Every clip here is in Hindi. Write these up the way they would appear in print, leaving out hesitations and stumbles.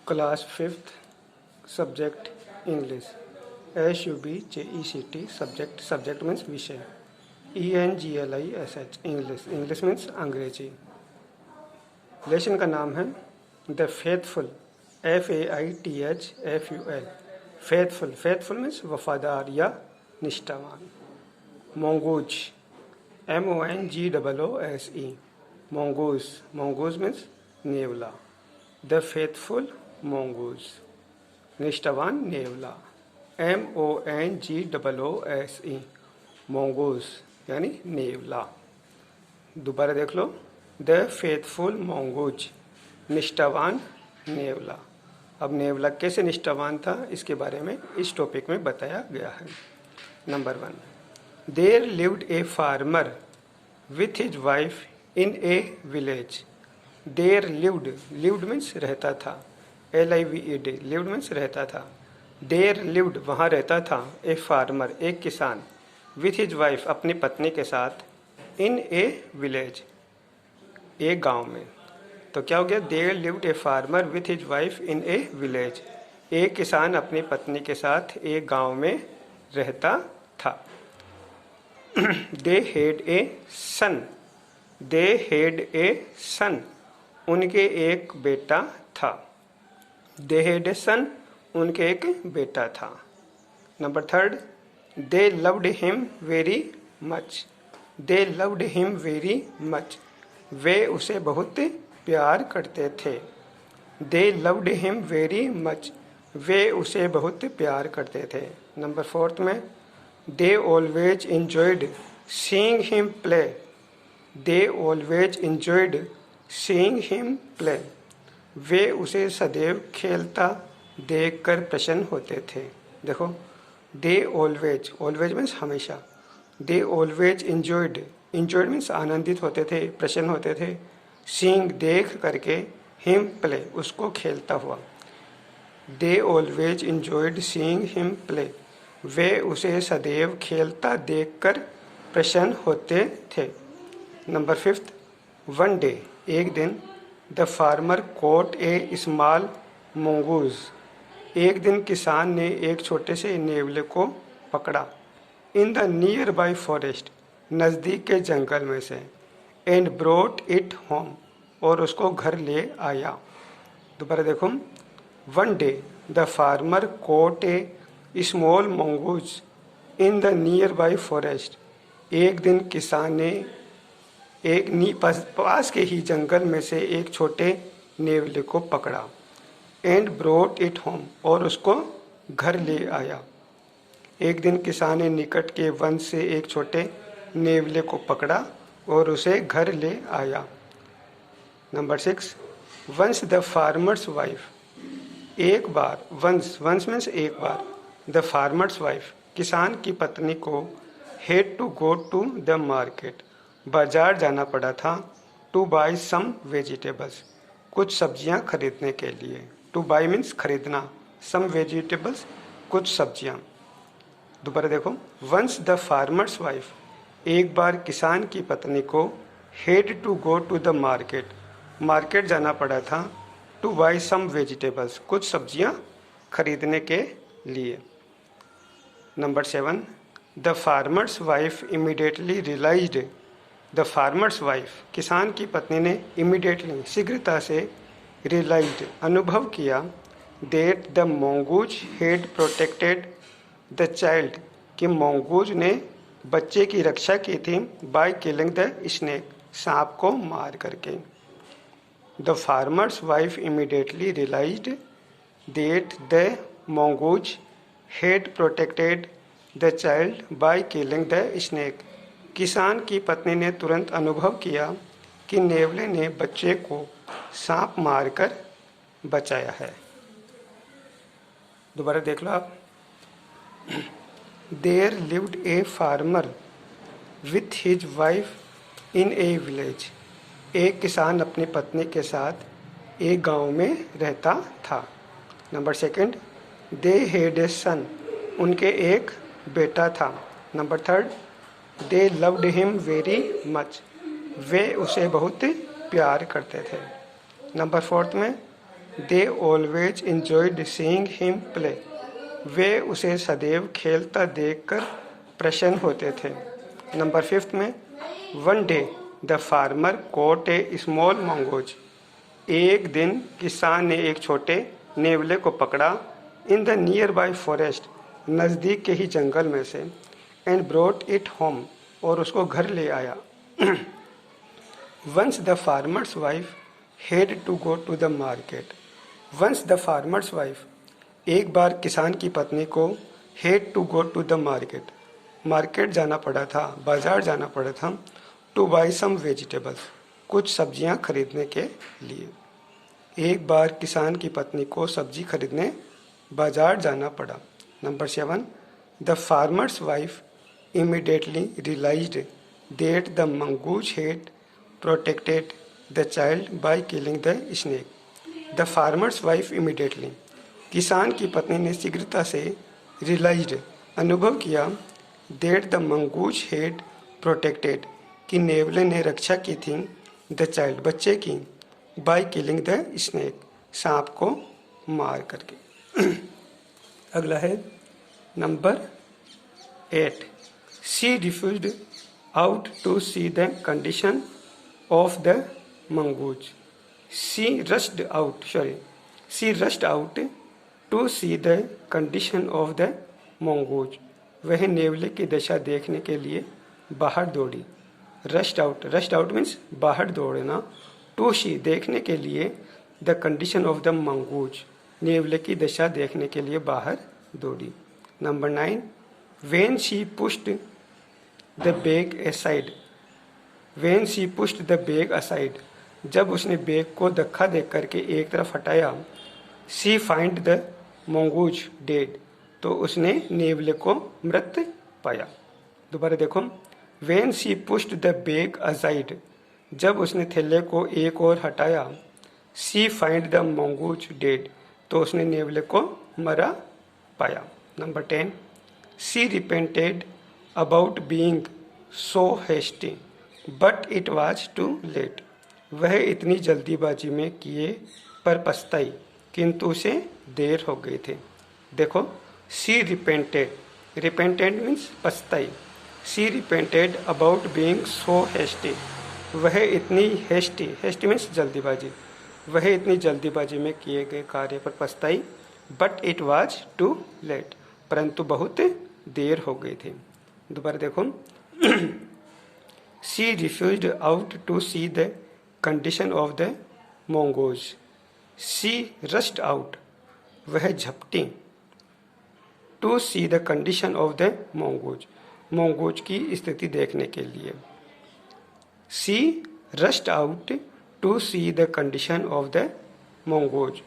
Class 5th subject English SUBJECT subject means विषय ENGLISH इंग्लिश मीन्स अंग्रेजी। लेसन का नाम है the faithful FAITHFUL faithful means वफादार या निष्ठावान। मोंगूज MONGOOSE मोंगूज मीन्स नेवला। द फेथफुल मोंगूज निष्ठावान नेवला। MONGOOSE मोंगूज यानी नेवला। दोबारा देख लो, द फेथफुल मोंगूज निष्ठावान नेवला। अब नेवला कैसे निष्ठावान था इसके बारे में इस टॉपिक में बताया गया है। Number 1, there lived a farmer with his wife in a village. There lived means रहता था, LIVED लिव्ड मीन्स रहता था। देयर लिव्ड वहाँ रहता था, ए फार्मर एक किसान, विथ हिज वाइफ अपनी पत्नी के साथ, इन ए विलेज एक गांव में। तो क्या हो गया, there lived a farmer with his wife in a village. एक किसान अपनी पत्नी के साथ एक गांव में रहता था। दे हैड ए सन उनके एक बेटा था। दे हैड ए सन उनके एक बेटा था। Number 3, they loved him very much. They loved him very much वे उसे बहुत प्यार करते थे। They loved him very much वे उसे बहुत प्यार करते थे। नंबर 4 में, they always enjoyed seeing him play. They always enjoyed seeing him play वे उसे सदैव खेलता देखकर प्रसन्न होते थे। देखो, दे ऑलवेज मीन्स हमेशा। दे ऑलवेज इंजॉयड मीन्स आनंदित होते थे, प्रसन्न होते थे। सीइंग देख करके, हिम प्ले उसको खेलता हुआ। दे always enjoyed seeing him play वे उसे सदैव खेलता देखकर प्रसन्न होते थे। नंबर 5, वन डे एक दिन, the farmer caught a small mongoose एक दिन किसान ने एक छोटे से नेवले को पकड़ा। इन द नियर बाई फॉरेस्ट नज़दीक के जंगल में से। एंड ब्रोट इट होम और उसको घर ले आया। दोबारा देखो, one day the farmer caught a small mongoose in the nearby forest एक दिन किसान ने पास के ही जंगल में से एक छोटे नेवले को पकड़ा। एंड ब्रोट इट होम और उसको घर ले आया। एक दिन किसान ने निकट के वन से एक छोटे नेवले को पकड़ा और उसे घर ले आया। Number 6, once the farmer's wife एक बार, वंस मीन्स एक बार, द फार्मर्स वाइफ किसान की पत्नी को had to go to the market बाजार जाना पड़ा था। टू बाई सम वेजिटेबल्स कुछ सब्जियां खरीदने के लिए। टू बाई मीन्स खरीदना, सम वेजिटेबल्स कुछ सब्जियां। दोबारा देखो, वंस द फार्मर्स वाइफ एक बार किसान की पत्नी को had to go to the market जाना पड़ा था। टू बाई सम वेजिटेबल्स कुछ सब्जियां खरीदने के लिए। Number 7, the farmer's wife immediately realised. The farmer's wife किसान की पत्नी ने इमीडिएटली शीघ्रता से रियलाइज्ड अनुभव किया। That the mongoose had protected the child कि मोंगूज ने बच्चे की रक्षा की थी। बाय किलिंग द स्नेक सांप को मार करके। The farmer's wife immediately realised that the mongoose had protected the child by killing the snake किसान की पत्नी ने तुरंत अनुभव किया कि नेवले ने बच्चे को सांप मारकर बचाया है। दोबारा देख लो आप, there lived a farmer with his wife in a village एक किसान अपनी पत्नी के साथ एक गांव में रहता था। नंबर 2, दे हैड ए सन उनके एक बेटा था। Number 3, they loved him very much वे उसे बहुत प्यार करते थे। नंबर 4 में, they always enjoyed seeing him play. वे उसे सदैव खेलता देखकर प्रसन्न होते थे। नंबर 5 में one day the farmer caught a small mongoose. एक दिन किसान ने एक छोटे नेवले को पकड़ा इन द नियर बाई फॉरेस्ट, नज़दीक के ही जंगल में से, एंड ब्रॉट इट होम, और उसको घर ले आया। Once the farmer's wife had to go to the market. Once the farmer's wife, एक बार किसान की पत्नी को had to go to the market, market जाना पड़ा था, बाजार जाना पड़ा था, टू बाई सम वेजिटेबल्स, कुछ सब्जियां खरीदने के लिए। एक बार किसान की पत्नी को सब्जी खरीदने बाजार जाना पड़ा। Number 7 the farmer's wife immediately realised that the mongoose had protected the child by killing the snake. The farmer's wife immediately, किसान की पत्नी ने शीघ्रता से रियलाइज्ड, अनुभव किया, that the mongoose had protected, कि नेवले ने रक्षा की थी, द चाइल्ड, बच्चे की, बाय किलिंग द स्नेक, सांप को मार करके। अगला है number 8 she refused out to see the condition of the mongoose. She rushed out to see the condition of the mongoose. वह नेवले की दशा देखने के लिए बाहर दौड़ी। रश्ड आउट मीन्स बाहर दौड़ना, टू सी देखने के लिए, the condition of the mongoose, नेवले की दशा देखने के लिए बाहर दौड़ी। Number 9 when she pushed the bag aside. When she pushed the bag aside, जब उसने बैग को धक्का दे करके एक तरफ हटाया, she find the mongoose dead, तो उसने नेवले को मृत पाया। दोबारा देखो, when she pushed the bag aside, जब उसने थैले को एक और हटाया, she find the mongoose dead, तो उसने नेवले को मरा पाया। Number 10 she repented about being so hasty but it was too late. वह इतनी जल्दीबाजी में किए पर पछताई, किंतु उसे देर हो गई थी। देखो, शी रिपेंटेड मीन्स पछताई। She repented about being so hasty, वह इतनी हेस्टी मीन्स जल्दीबाजी, वह इतनी जल्दीबाजी में किए गए कार्य पर पछताई, but it was too late, परंतु बहुत देर हो गई थी। दोबारा देखो, she refused out to see the condition of the mongoose. She rushed out, वह झपटी, to see the condition of the mongoose, mongoose की स्थिति देखने के लिए। She rushed out to see the condition of the mongoose,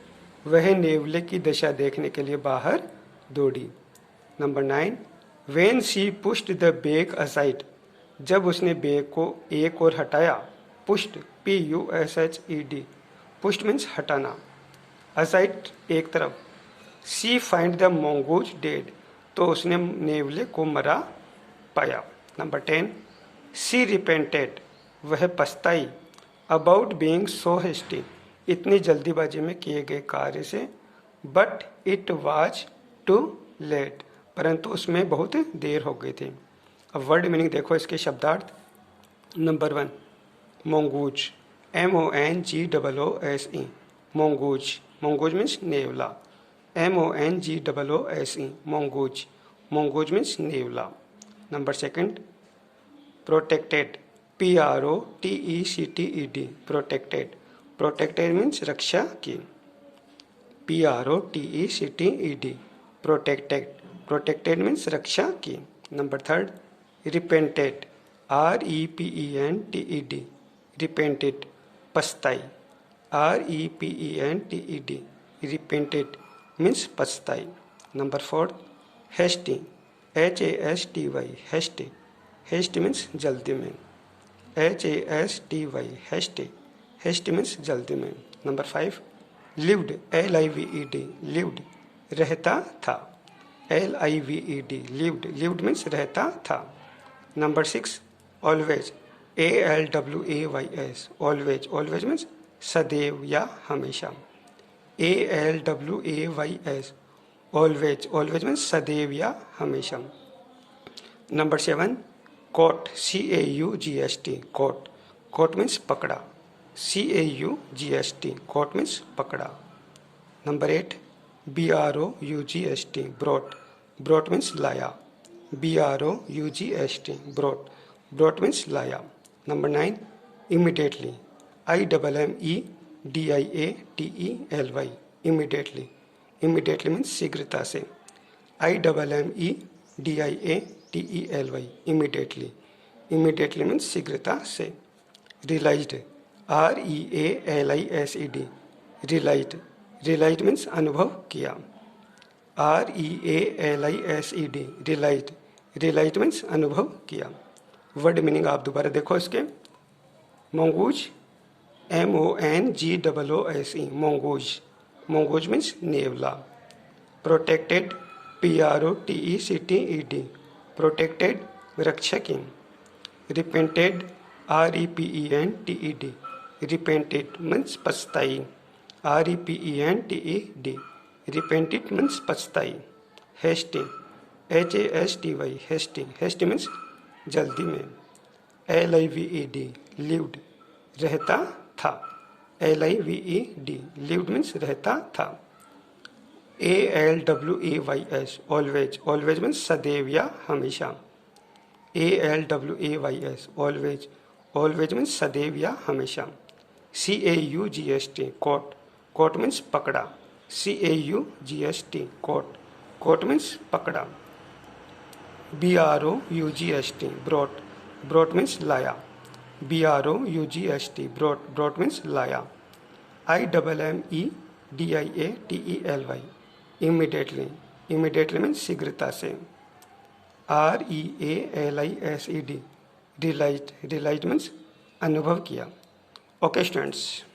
वह नेवले की दशा देखने के लिए बाहर दौड़ी। Number 9 when she pushed the bag aside, जब उसने बैग को एक और हटाया, पुश्ड PUSHED, पुश्ड मीन्स हटाना, असाइड एक तरफ, she find the mongoose dead, तो उसने नेवले को मरा पाया। नंबर 10 शी रिपेंटेड, वह पछताई, अबाउट बीइंग सो हेस्टी, इतनी जल्दीबाजी में किए गए कार्य से, but it was too late, परंतु उसमें बहुत देर हो गई थी। अब वर्ड मीनिंग देखो इसके शब्दार्थ। Number 1 mongoose, MONGOOSE, mongoose, mongoose means नेवला, MONGOOSE, मोंगूज, मोंगूज मीन्स नेवला। Number 2 protected, PROTECTED, protected, protected means रक्षा की, PROTECTED, प्रोटेक्टेड, प्रोटेक्टेड मीन्स रक्षा की। नंबर 3 रिपेंटेड, REPENTED, रिपेंटेड, पछताई, REPENTED, रिपेंटेड मीन्स पछताई। Number 4 hasty, HASTY, hasty, hasty means जल्दी में, HASTY, हेस्टी, हेस्ट मीन्स जल्दी में। नंबर 5 लिव्ड, LIVED, लिव्ड, रहता था, LIVED, लिव्ड, लिव्ड मीन्स रहता था। Number 6 always, ALWAYS, always, always means सदैव या हमेशा, ALWAYS, ऑलवेज, ऑलवेज मीन्स सदैव या हमेशा। Number 7 caught, CAUGST, caught, caught means पकड़ा, CAUGST, कॉट मीन्स पकड़ा। Number 8 BROUGST, brought, brought means लाया, BROUGST, ब्रॉट, ब्रॉट मीन्स लाया। Number 9 immediately, IMMEDIATELY, immediately, immediately means शीघ्रता से, IMMEDIATELY, इमीडिएटली, इमीडिएटली मीन्स शीघ्रता से। Realised, REALISED, realised, realised means अनुभव किया, REALISED, रियलाइज्ड, रियलाइज्ड मीन्स अनुभव किया। वर्ड मीनिंग आप दोबारा देखो इसके। Mongoose, MONGOOSE, mongoose, mongoose means नेवला। प्रोटेक्टेड, PROTECTED, प्रोटेक्टेड, रक्षा की। रिपेंटेड, REPENTED, रिपेंटेड मीन्स पछताई, REPENTED, रिपेंटेड मीन्स पछताई। Hasty, HASTY, hasty, hasty means जल्दी में। LIVED, लिव्ड, रहता था, LIVED, लिव्ड मीन्स रहता था। ALWAYS, ऑलवेज, ऑलवेज मीन्स सदैव या हमेशा, ALWAYS, ऑलवेज, ऑलवेज मीन्स सदैव या हमेशा। CAUGST, कॉट, कॉट मीन्स पकड़ा, CAUGST, कॉट, कॉट मीन्स पकड़ा। BROUGST, ब्रॉट, ब्रॉट मीन्स लाया, BROUGST, ब्रॉट, ब्रॉट मीन्स लाया। IMMEDIATELY, इमीडिएटली, इमीडिएटली मीन्स शीघ्रता से। REALISED, रियलाइज्ड, रियलाइज्ड मीन्स अनुभव किया। Okay students.